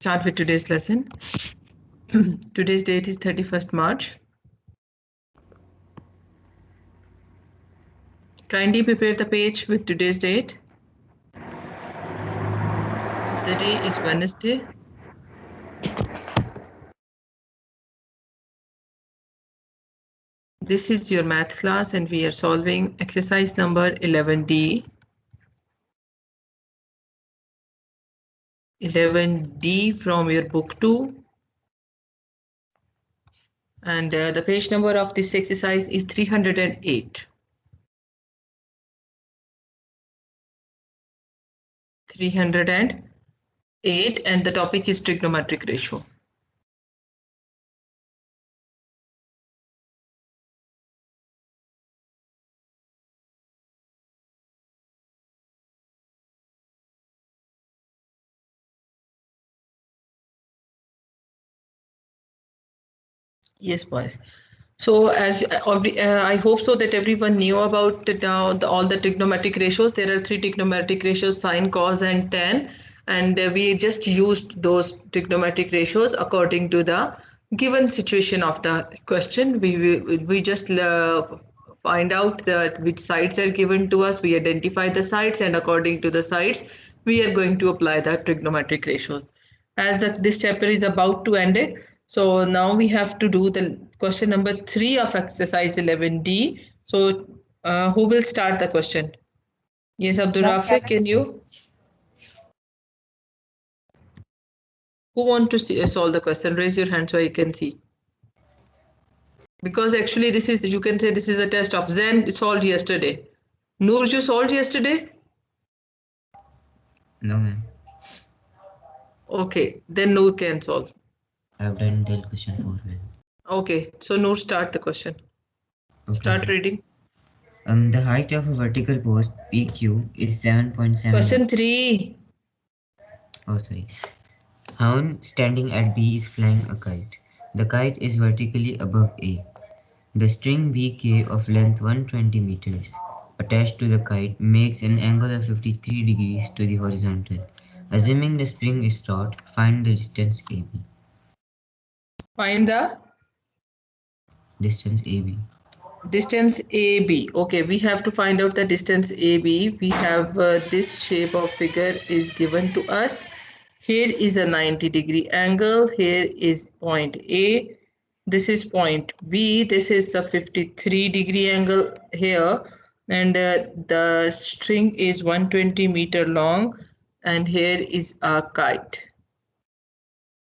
Start with today's lesson. Today's date is 31st March. Kindly prepare the page with today's date. The day is Wednesday. This is your math class and we are solving exercise number 11D. 11D from your book 2. And the page number of this exercise is 308. 308 and the topic is trigonometric ratio. Yes, boys. So as I hope so that everyone knew about all the trigonometric ratios. There are three trigonometric ratios: sine, cos, and tan, and we just used those trigonometric ratios according to the given situation of the question. We just find out that which sides are given to us. We identify the sides, and according to the sides, we are going to apply the trigonometric ratios. As this chapter is about to end it, so now we have to do the question number 3 of exercise 11D. So who will start the question? Yes, Abdul Rafiq, can you? Who want to solve the question? Raise your hand so I can see. Because actually this is, you can say this is a test of Zen solved yesterday. Noor, you solved yesterday? No, ma'am. Okay, then Noor can solve. I've done till question 4, ma'am. Okay, so Noor, start the question. Okay, Start ma'am. reading. The height of a vertical post PQ is 7.7 Question meters. 3. Oh, sorry. Hound standing at B is flying a kite. The kite is vertically above A. The string BK of length 120 meters attached to the kite makes an angle of 53 degrees to the horizontal. Assuming the spring is taut, find the distance AB. Find the Distance AB. distance AB. Okay, we have to find out the distance AB. We have this shape of figure is given to us. Here is a 90-degree angle. Here is point A. This is point B. This is the 53-degree angle here. And the string is 120-meter long. And here is a kite.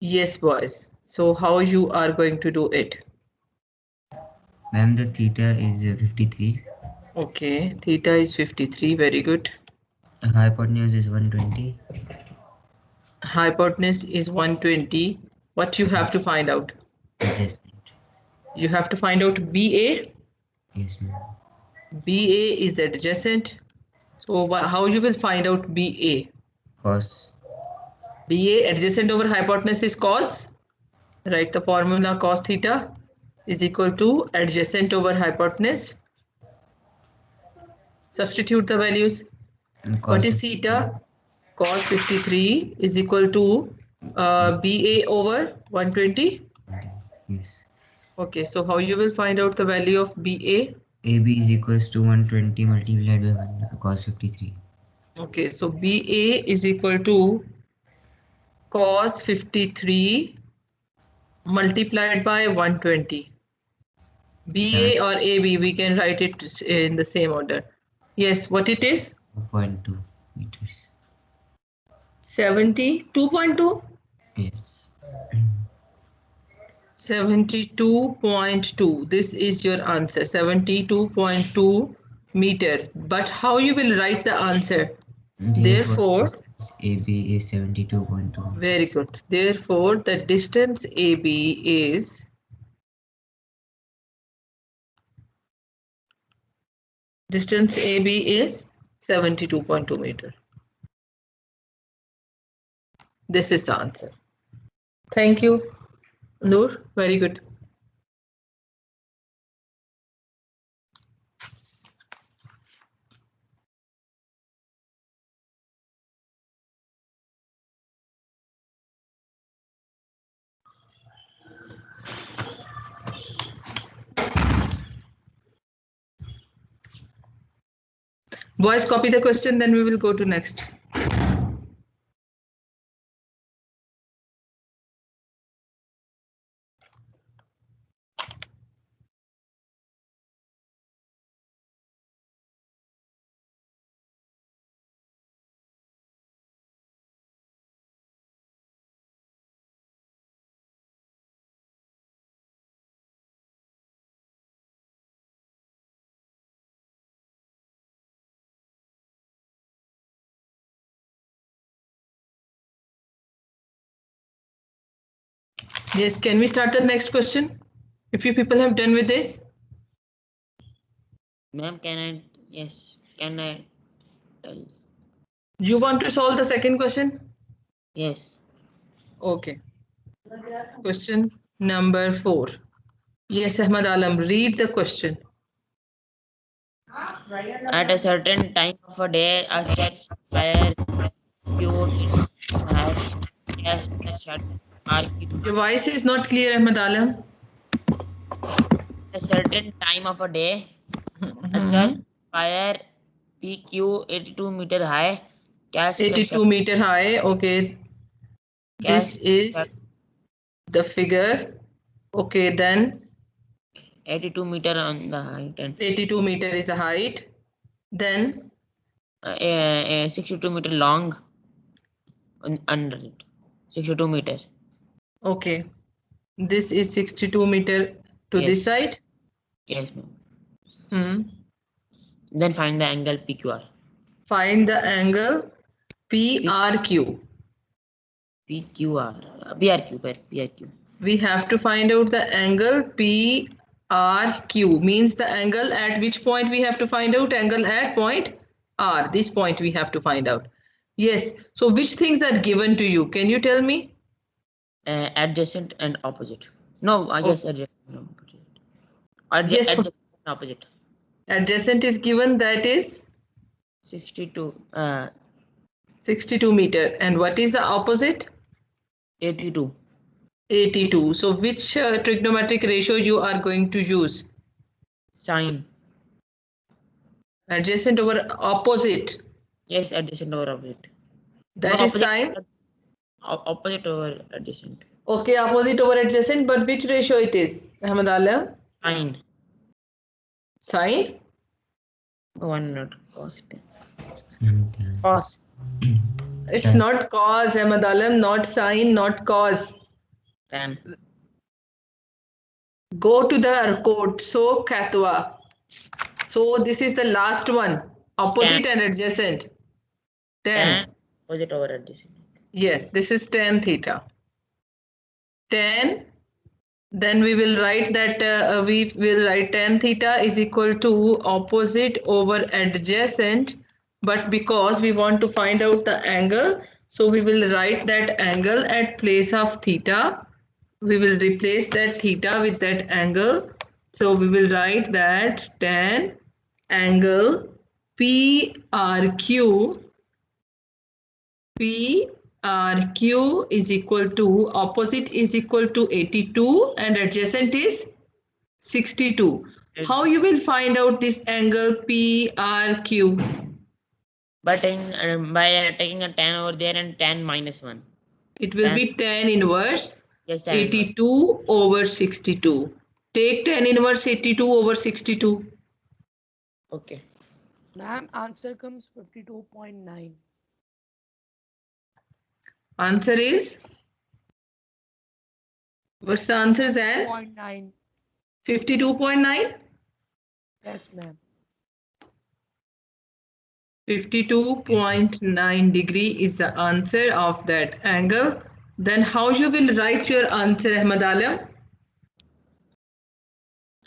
Yes, boys. So how you are going to do it? Ma'am, the theta is 53. Okay, theta is 53, very good. Hypotenuse is 120. Hypotenuse is 120. What you have to find out? Adjustment. You have to find out BA. Yes, ma'am. BA is adjacent. So how you will find out BA? Cos. BA adjacent over hypotenuse is cos. Write the formula cos theta is equal to adjacent over hypotenuse. Substitute the values. What Cos is 53. theta? Cos 53 is equal to BA over 120. Yes. Okay, so how you will find out the value of BA? AB is equals to 120 multiplied by 1 cos 53. Okay, so BA is equal to cos 53 multiplied by 120. 7.2 BA or AB, we can write it in the same order. Yes, what it is? meters. 72.2? Yes. 72.2. This is your answer, 72.2 meter. But how you will write the answer? Therefore, Therefore, distance AB is 72.2 very meters. good. Therefore, the distance AB is distance AB is 72.2 meter. This is the answer. Thank you, Noor. Very good. Boys, copy the question, then we will go to next. Yes, can we start the next question? If you people have done with this. Ma'am, can I? Yes. Can I? You want to solve the second question? Yes. Okay. Question number 4. Yes, Ahmad Alam, read the question. At a certain time of a day, a church fire fueled high gas shut are Your voice is not clear, Ahmad Alam. a certain time of a day, a church fire PQ 82-meter high gas 82-meter high. Okay, this gas is the figure. Okay, then 82-meter on the height and 82-meter is a height. Then 62-meter long under it. 62-meter. okay, this is 62-meter to Yes. this side. Yes, ma'am. Hmm. Then find the angle PQR. Find the angle PRQ. PQR. PRQ. We have to find out the angle PRQ. Means the angle at which point we have to find out? Angle at point R. This point we have to find out. Yes. So which things are given to you? Can you tell me? Adjacent and opposite. No, I guess adjacent and opposite. Yes. Adjacent and opposite. Adjacent is given, that is 62. 62 meter. And what is the opposite? 82. 82. So which trigonometric ratio you are going to use? Sine. Adjacent over opposite. Yes, adjacent over opposite. That No, is opposite. sine. Opposite over adjacent. Okay, opposite over adjacent, but which ratio it is, Ahmad Alam? Sine. Sine? One not cos. Cos. It's not cos, Ahmad Alam, not sine, not cos. Tan. Go to the code. So, Katwa. So, this is the last one. Opposite and adjacent. Tan. Opposite over adjacent. Yes, this is tan theta. Tan. Then we will write that we will write tan theta is equal to opposite over adjacent. But because we want to find out the angle, so we will write that angle at place of theta. We will replace that theta with that angle. So we will write that tan angle PRQ is equal to, opposite is equal to 82 and adjacent is 62. How you will find out this angle PRQ? But by taking a tan over there and tan minus 1. It will be tan inverse 82 inverse. over 62. Take tan inverse 82 over 62. Okay. Ma'am, answer comes 52.9. Answer is? What's the answer, Zan? 0.9. 52.9? Yes, ma'am. 52.9 degree is the answer of that angle. Then how you will write your answer, Ahmad Alam?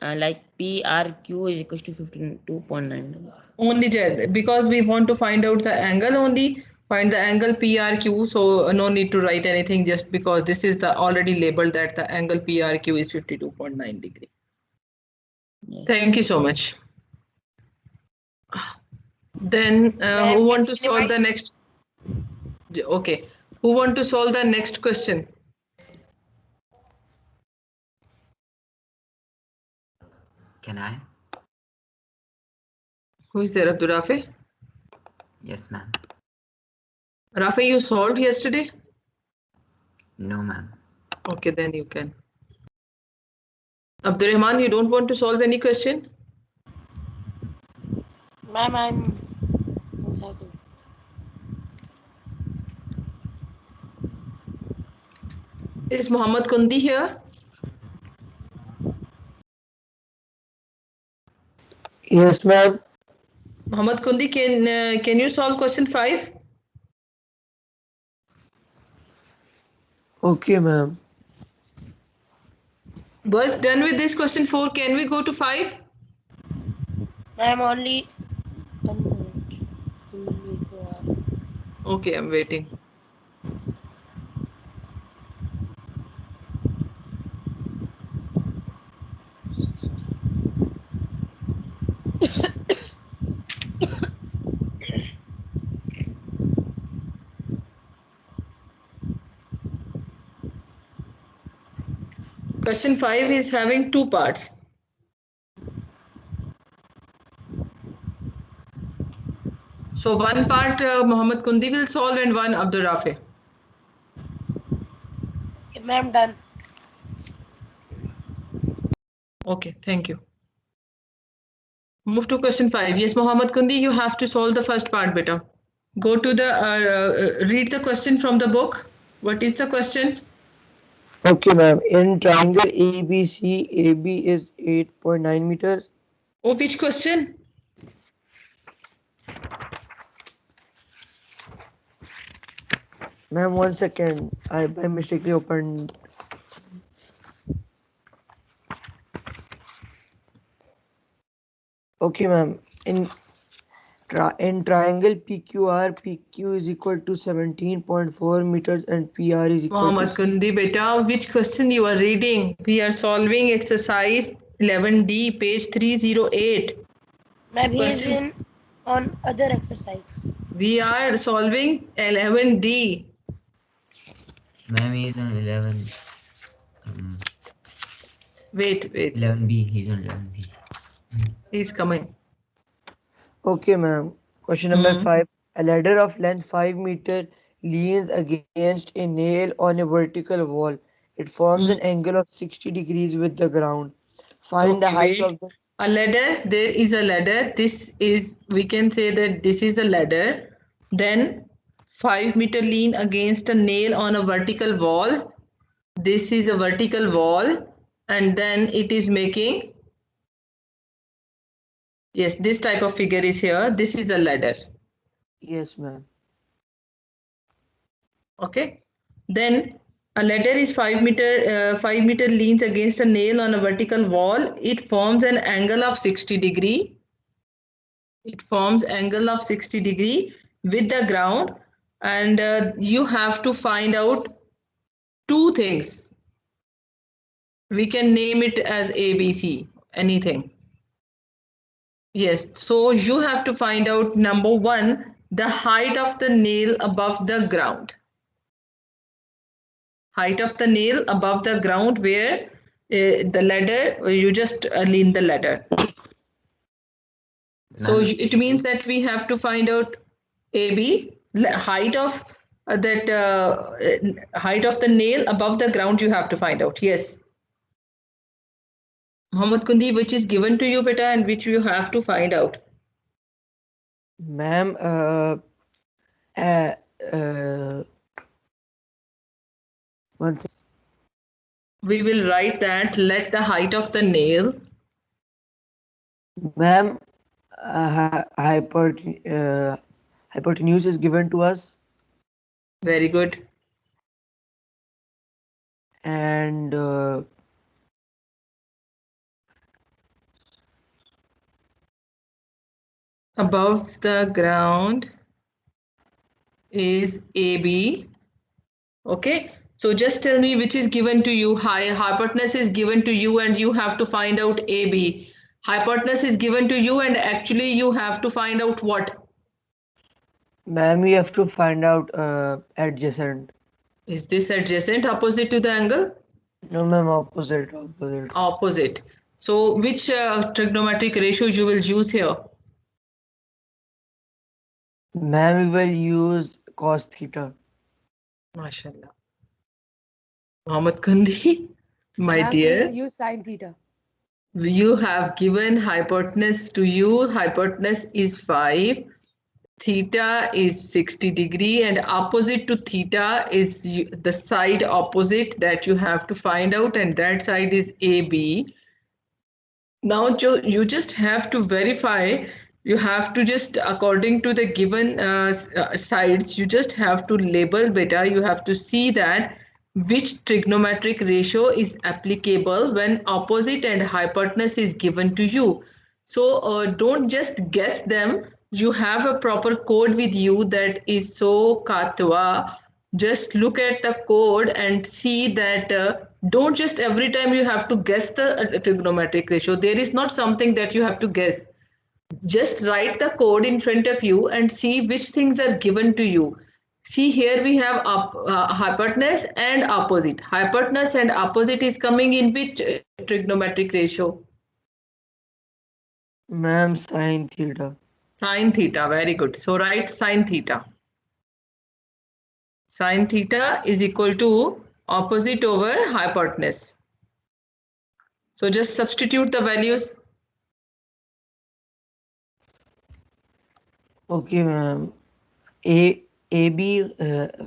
Like PRQ is equal to 52.9. Only because we want to find out the angle only. Find the angle PRQ, so no need to write anything just because this is the already labeled that the angle PRQ is 52.9 degree. Yes. Thank you so much. Then who want to solve the next? Okay, who want to solve the next question? Can I? Who is there, Abdul Rafi? Yes, ma'am. Rafi, you solved yesterday? No, ma'am. Okay, then you can. Abdurrahman, you don't want to solve any question? Ma'am, I'm one second. Is Muhammad Kundi here? Yes, ma'am. Muhammad Kundi, can you solve question 5? Okay, ma'am. Was done with this question 4. Can we go to 5? Ma'am, only 1 minute. Okay, I'm waiting. Question 5 is having 2 parts. So one part Muhammad Kundi will solve and one Abdur Rafi. Ma'am, done. Okay, thank you. Move to question 5. Yes, Muhammad Kundi, you have to solve the first part, beta. Go to the, read the question from the book. What is the question? Okay, ma'am. In triangle ABC, AB is 8.9 meters. Oh, which question? Ma'am, 1 second. I mistakenly opened. Okay, ma'am. In triangle PQR, PQ is equal to 17.4 meters and PR is equal Muhammad to. Kundi, beta, which question you are reading? We are solving exercise 11D, page 308. Ma'am, he is Question. on other exercise. We are solving 11D. Ma'am, he's on 11. Wait. 11B. He's on 11B. He's coming. Okay, ma'am. Question number 5. A ladder of length 5 meter leans against a nail on a vertical wall. It forms an angle of 60 degrees with the ground. Find the Okay, height wait. of the. A ladder, there is a ladder. This is, we can say that this is a ladder. Then 5 meter lean against a nail on a vertical wall. This is a vertical wall. And then it is making, yes, this type of figure is here. This is a ladder. Yes, ma'am. Okay. Then a ladder is 5 meter leans against a nail on a vertical wall. It forms an angle of 60 degree. It forms angle of 60 degree with the ground, and you have to find out 2 things. We can name it as ABC, anything. Yes, so you have to find out number 1, the height of the nail above the ground. Height of the nail above the ground where the ladder, you just lean the ladder. So Ma'am, it means that we have to find out AB, height of height of the nail above the ground you have to find out. Yes. Muhammad Kundi, which is given to you, beta, and which you have to find out. Ma'am, uh, uh, 1 second. We will write that let the height of the nail. Ma'am, hypotenuse is given to us. Very good. And Above the ground is AB. Okay. So just tell me which is given to you. Hypotenuse is given to you and you have to find out AB. Hypotenuse is given to you and actually you have to find out what? ma'am, we have to find out adjacent. Is this adjacent opposite to the angle? No, ma'am, opposite. Opposite. So which trigonometric ratio you will use here? Ma'am, we will use cos theta. MashaAllah. Mohammed Kandi, my Ma'am, we will dear, use sine theta. you have given hypotenuse to you. Hypotenuse is 5. Theta is 60 degree, and opposite to theta is the side opposite that you have to find out, and that side is AB. Now you just have to verify. You have to just, according to the given sides, you just have to label beta. You have to see that which trigonometric ratio is applicable when opposite and hypotenuse is given to you. So don't just guess them. You have a proper code with you that is so katwa. Just look at the code and see that don't just every time you have to guess the trigonometric ratio. There is not something that you have to guess. Just write the code in front of you and see which things are given to you. See, here we have hypotenuse and opposite. Hypotenuse and opposite is coming in which trigonometric ratio? Ma'am, sine theta. Sine theta. Very good. So write sine theta. Sine theta is equal to opposite over hypotenuse. So just substitute the values. Okay, ma'am. AB,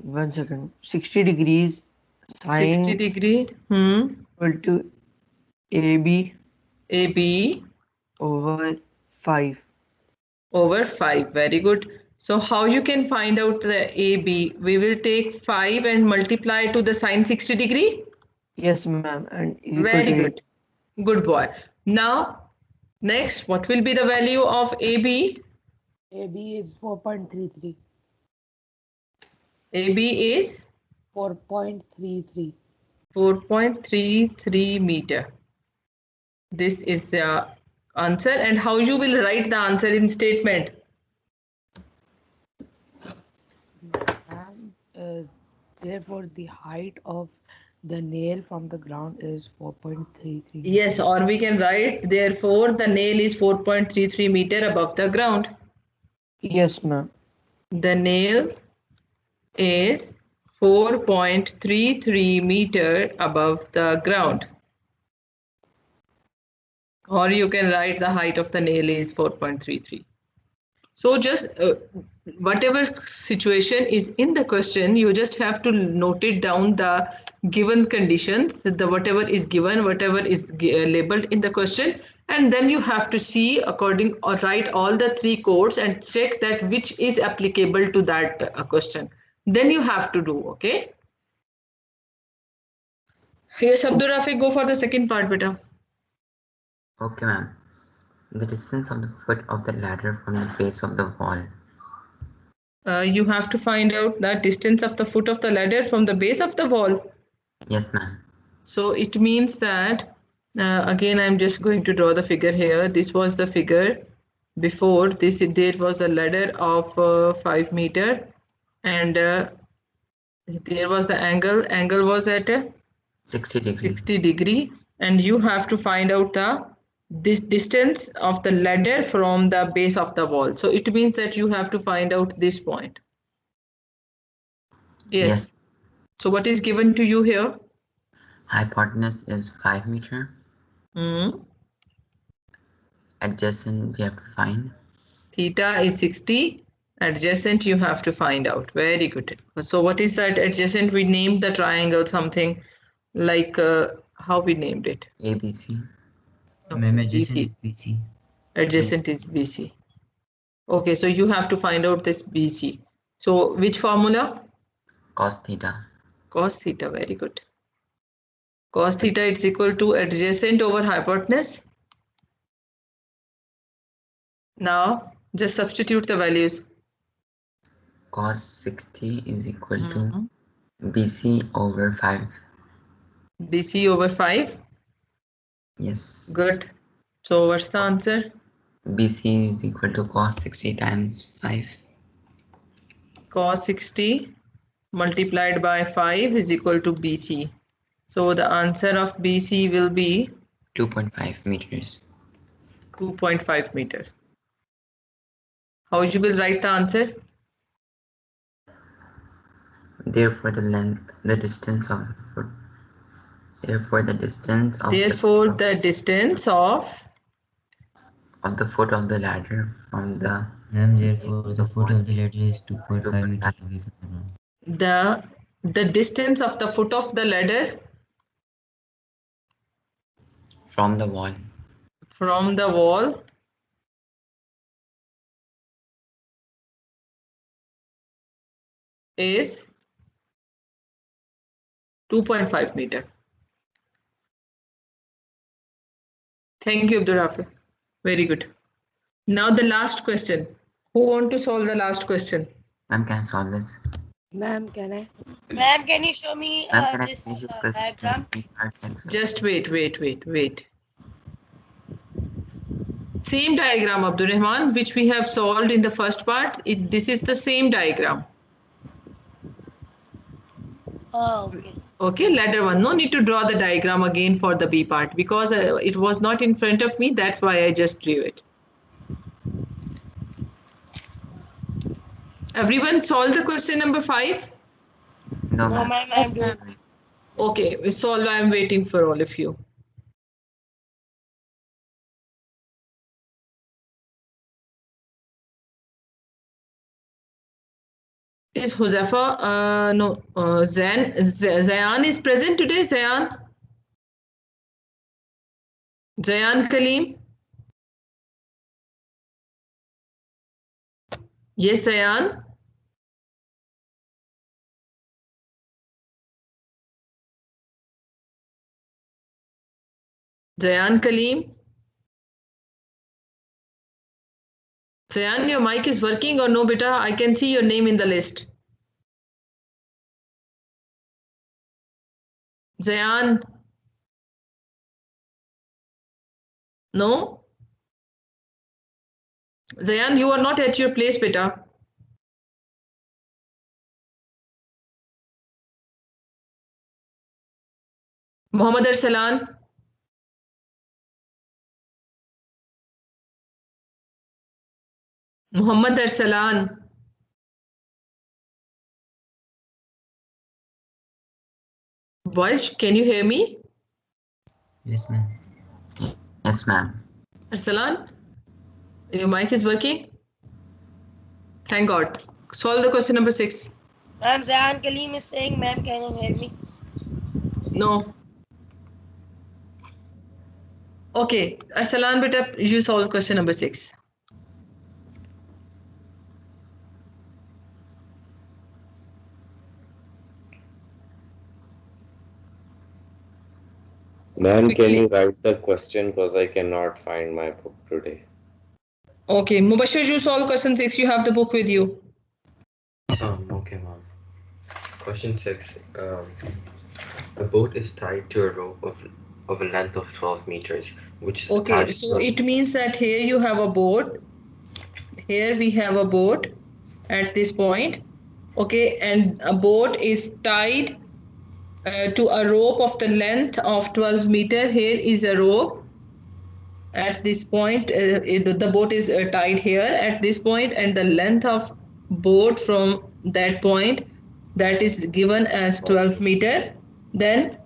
1 second. 60 degrees 60 sine degree. equal to AB AB over 5. over 5. Very good. So how you can find out the AB? We will take 5 and multiply to the sine 60 degree. Yes, ma'am, and is equal Very to 8. good. Good boy. Now, next, what will be the value of AB? AB is 4.33. AB is 4.33. 4.33 meter. This is the answer. And how you will write the answer in statement? And therefore, the height of the nail from the ground is 4.33. Yes, or we can write, therefore, the nail is 4.33 meter above the ground. Yes, ma'am. The nail is 4.33 meter above the ground. Or you can write the height of the nail is 4.33. So just whatever situation is in the question, you just have to note it down, the given conditions, the whatever is given, whatever is labeled in the question, and then you have to see according, or write all the 3 codes and check that which is applicable to that question. Then you have to do, okay? Yes, Abdur Rafiq, go for the second part, beta. Okay, ma'am. The distance of the foot of the ladder from the base of the wall. You have to find out the distance of the foot of the ladder from the base of the wall. Yes, ma'am. So it means that, again, I'm just going to draw the figure here. This was the figure before this. There was a ladder of 5 meter, and there was the angle. Angle was at 60 degrees. 60 degree, and you have to find out this distance of the ladder from the base of the wall. So it means that you have to find out this point. Yes. So what is given to you here? Hypotenuse is 5 meter. Adjacent we have to find. Theta is 60. Adjacent you have to find out. Very good. So what is that adjacent? We named the triangle something like how we named it? ABC. Okay, Adjacent BC. is BC. Adjacent is BC. Okay, so you have to find out this BC. So which formula? Cos theta. Cos theta. Very good. Cos theta is equal to adjacent over hypotenuse. Now just substitute the values. Cos 60 is equal to BC over 5. BC over 5. Yes. Good. So what's the answer? BC is equal to cos 60 times 5. Cos 60 multiplied by 5 is equal to BC. So the answer of BC will be 2.5 meters. 2.5 meter. How you will write the answer? Therefore, the distance of the foot. Therefore, the distance Therefore, the distance of the foot of the ladder from the Ma'am, therefore the foot of the ladder is 2.5 meters away from the ground. the the distance of the foot of the ladder from the wall from the wall is 2.5 meter. Thank you, Abdul Rafi. Very good. Now the last question. Who want to solve the last question? Ma'am, can I solve this? Ma'am, can I? Ma'am, can you show me Ma'am, can I this finish it first? diagram? Just wait. Same diagram, Abdul Rahman, which we have solved in the first part. This is the same diagram. Oh, okay. Okay, ladder one. No need to draw the diagram again for the B part because it was not in front of me. That's why I just drew it. Everyone solve the question number 5? No, No, ma'am. ma'am, I'm doing. Okay, we solve. I am waiting for all of you. Is Huzafa? No, Zayan is present today. Zayan Kaleem. Yes, Zayan. Zayan Kaleem. Zayan, your mic is working or no, beta? I can see your name in the list. Zayan. No? Zayan, you are not at your place, beta. Muhammad Arsalan. Muhammad Arsalan. Boys, can you hear me? Yes, ma'am. Yes, ma'am. Arsalan, your mic is working? Thank God. Solve the question number 6. Ma'am, Zahan Kaleem is saying, ma'am, can you hear me? No. Okay, Arsalan, beta, you solve question number 6. Ma'am, can Quickly. you write the question because I cannot find my book today? Okay, Mubashir, you solve question 6. You have the book with you. Okay, ma'am. Question 6. A boat is tied to a rope of a length of 12 meters, which is Okay, attached so to it means that here you have a boat. Here we have a boat at this point. Okay, and a boat is tied to a rope of the length of 12 meter. Here is a rope. At this point, the boat is tied here at this point, and the length of boat from that point that is given as 12 meter. Then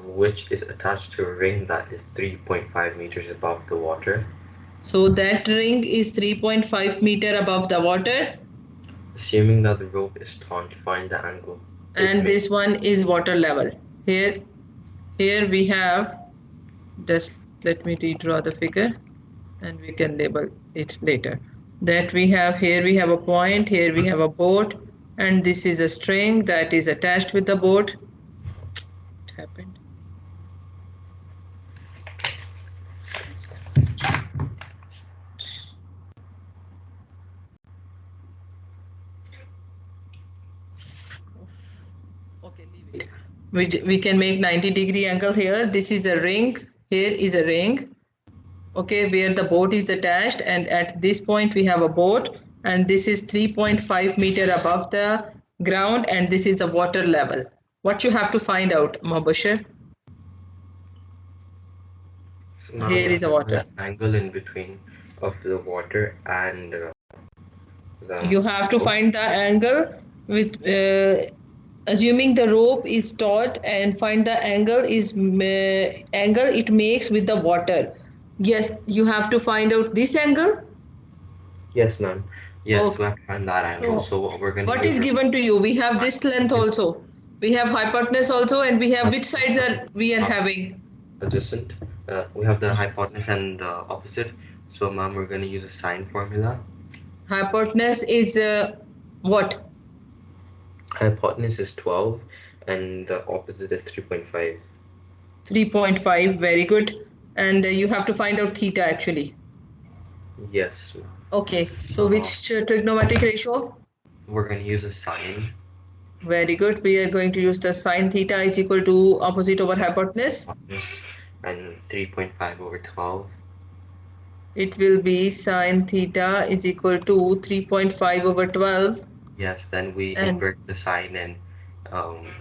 which is attached to a ring that is 3.5 meters above the water. so that ring is 3.5 meter above the water. Assuming that the rope is taut, find the angle. And this one is water level. Here we have, just let me redraw the figure and we can label it later. That we have here, we have a point, here we have a boat, and this is a string that is attached with the boat. What happened? Okay, leave it. We can make 90-degree angle here. This is a ring. Here is a ring. Okay, where the boat is attached, and at this point we have a boat, and this is 3.5 meter above the ground, and this is the water level. What you have to find out, Mubashir? Here is a water. The angle in between of the water and You have to find the angle with Assuming the rope is taut and find the angle it makes with the water. Yes, you have to find out this angle. Yes, ma'am. Yes, Okay. we have to find that angle. Oh. So we're going to What use is given to you? We have this length also. We have hypotenuse also, and we have which sides are we are having? adjacent. We have the hypotenuse and the opposite. So, ma'am, we're going to use a sine formula. Hypotenuse is what? Hypotenuse is 12 and the opposite is 3.5. 3.5. Very good. And you have to find out theta actually. Yes, ma'am. Okay. So which trigonometric ratio? We're going to use a sine. Very good. We are going to use the sine theta is equal to opposite over hypotenuse. And 3.5 over 12. It will be sine theta is equal to 3.5 over 12. Yes, then we invert the sign and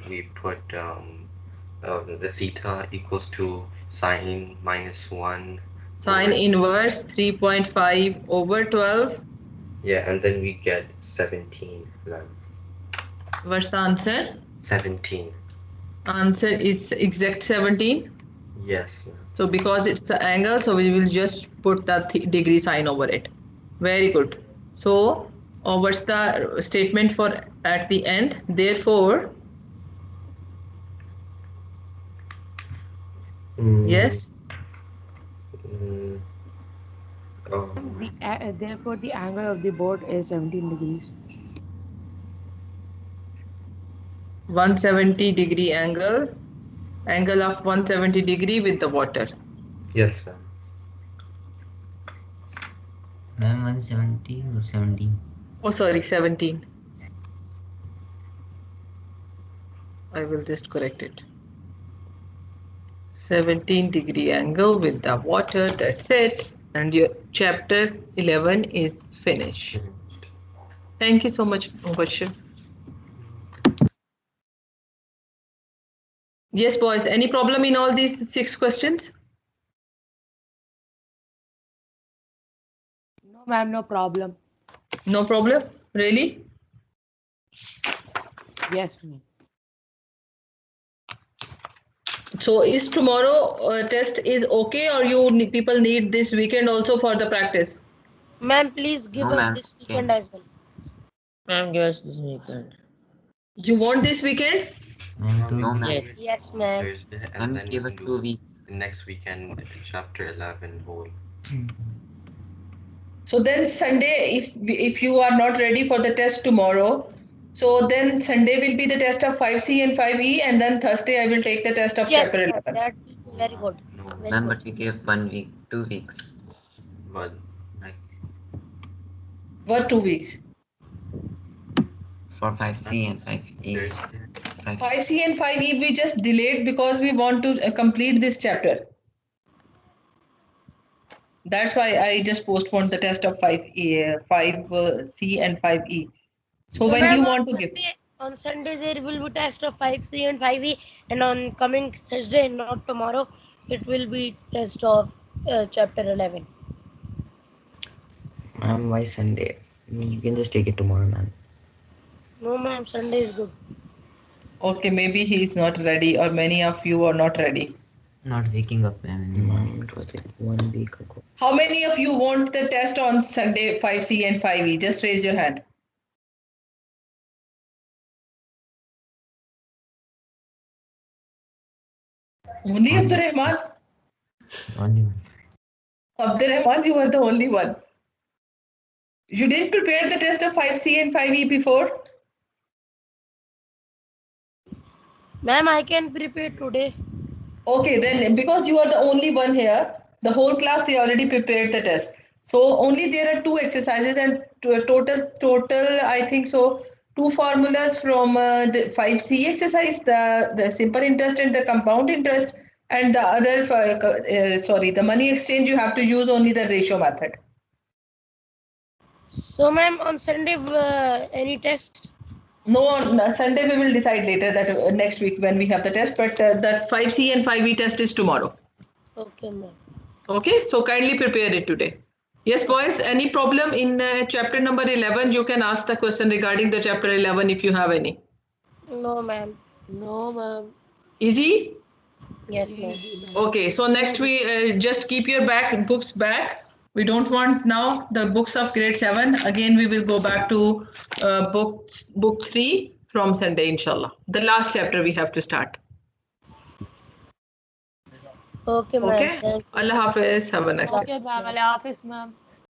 we put the theta equals to sine minus 1. Sine inverse 3.5 over 12. Yeah, and then we get 17. What's the answer? 17. Answer is exact 17. Yes. So because it's the angle, so we will just put the degree sign over it. Very good. So what's the statement for at the end? Therefore, yes. Therefore, the angle of the boat is 17 degrees. 170 degree angle of 170 degree with the water. Yes, ma'am. Ma'am, 170 or 17? Oh, sorry, 17. I will just correct it. 17 degree angle with the water. That's it. And your chapter 11 is finished. Thank you so much, Mubashir. Yes, boys. Any problem in all these 6 questions? No, ma'am, no problem. No problem? Really? Yes, ma'am. So is tomorrow test is okay, or people need this weekend also for the practice? Ma'am, please give us this weekend as well. Ma'am, give us this weekend. You want this weekend? No, ma'am. Yes. Yes, ma'am. Thursday, and then give us 2 weeks. Next weekend, chapter 11 whole. So then Sunday, if you are not ready for the test tomorrow, so then Sunday will be the test of 5C and 5E, and then Thursday I will take the test of Yes, chapter 11. that will be very good. Ma'am, but we gave 1 week, 2 weeks. But like What 2 weeks? For 5C and 5E. 5C and 5E we just delayed because we want to complete this chapter. That's why I just postponed the test of 5C and 5E. So when you want to give? On Sunday there will be test of 5C and 5E, and on coming Thursday, not tomorrow, it will be test of chapter 11. Ma'am, why Sunday? You can just take it tomorrow, ma'am. No, ma'am, Sunday is good. Okay, maybe he is not ready, or many of you are not ready. Not waking up, ma'am, in the morning. It was like 1 week ago. How many of you want the test on Sunday 5C and 5E? Just raise your hand. Only Abdurrahman? Only one. Abdurrahman, you are the only one. You didn't prepare the test of 5C and 5E before? Ma'am, I can prepare today. Okay, then because you are the only one here, the whole class, they already prepared the test. So only there are 2 exercises and total, I think so, 2 formulas from the 5C exercise, the simple interest and the compound interest, and the other, the money exchange, you have to use only the ratio method. So, ma'am, on Sunday, any test? No, on Sunday we will decide later that next week when we have the test, but that 5C and 5E test is tomorrow. Okay, ma'am. Okay, so kindly prepare it today. Yes, boys, any problem in chapter number 11? You can ask the question regarding the chapter 11 if you have any. No, ma'am. No, ma'am. Easy? Yes, ma'am. Okay, so next we just keep your books back. We don't want now the books of grade 7. Again, we will go back to book 3 from Sunday, inshallah. The last chapter we have to start. Okay, ma'am. Okay? Thank you. Allah Hafiz. Have a nice day. Okay, ma'am. Allah Hafiz, ma'am.